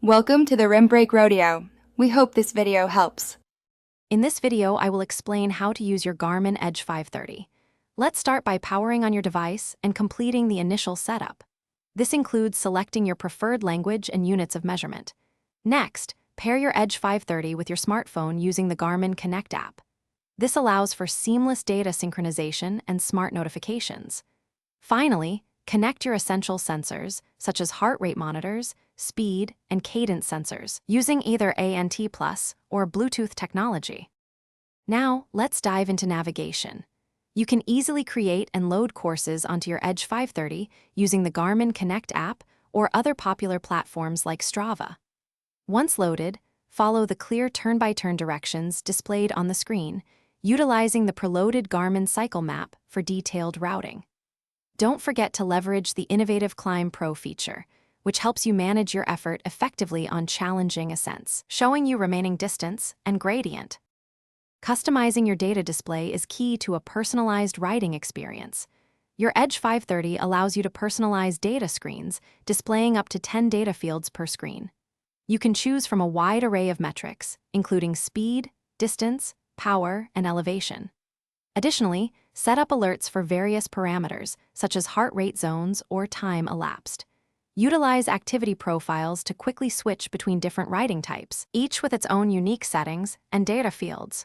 Welcome to the Rim Break Rodeo. We hope this video helps. In this video, I will explain how to use your Garmin Edge 530. Let's start by powering on your device and completing the initial setup. This includes selecting your preferred language and units of measurement. Next, pair your Edge 530 with your smartphone using the Garmin Connect app. This allows for seamless data synchronization and smart notifications. Finally, connect your essential sensors, such as heart rate monitors, speed, and cadence sensors, using either ANT+ or Bluetooth technology. Now, let's dive into navigation. You can easily create and load courses onto your Edge 530 using the Garmin Connect app or other popular platforms like Strava. Once loaded, follow the clear turn-by-turn directions displayed on the screen, utilizing the preloaded Garmin cycle map for detailed routing. Don't forget to leverage the innovative ClimbPro feature, which helps you manage your effort effectively on challenging ascents, showing you remaining distance and gradient. Customizing your data display is key to a personalized riding experience. Your Edge 530 allows you to personalize data screens, displaying up to 10 data fields per screen. You can choose from a wide array of metrics, including speed, distance, power, and elevation. Additionally, set up alerts for various parameters, such as heart rate zones or time elapsed. Utilize activity profiles to quickly switch between different riding types, each with its own unique settings and data fields.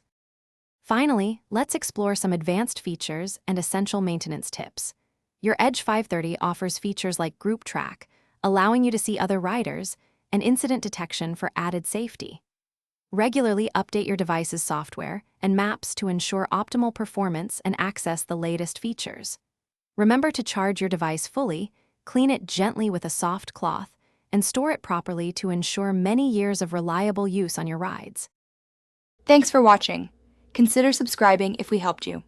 Finally, let's explore some advanced features and essential maintenance tips. Your Edge 530 offers features like Group Track, allowing you to see other riders, and incident detection for added safety. Regularly update your device's software and maps to ensure optimal performance and access the latest features. Remember to charge your device fully, clean it gently with a soft cloth, and store it properly to ensure many years of reliable use on your rides. Thanks for watching. Consider subscribing if we helped you.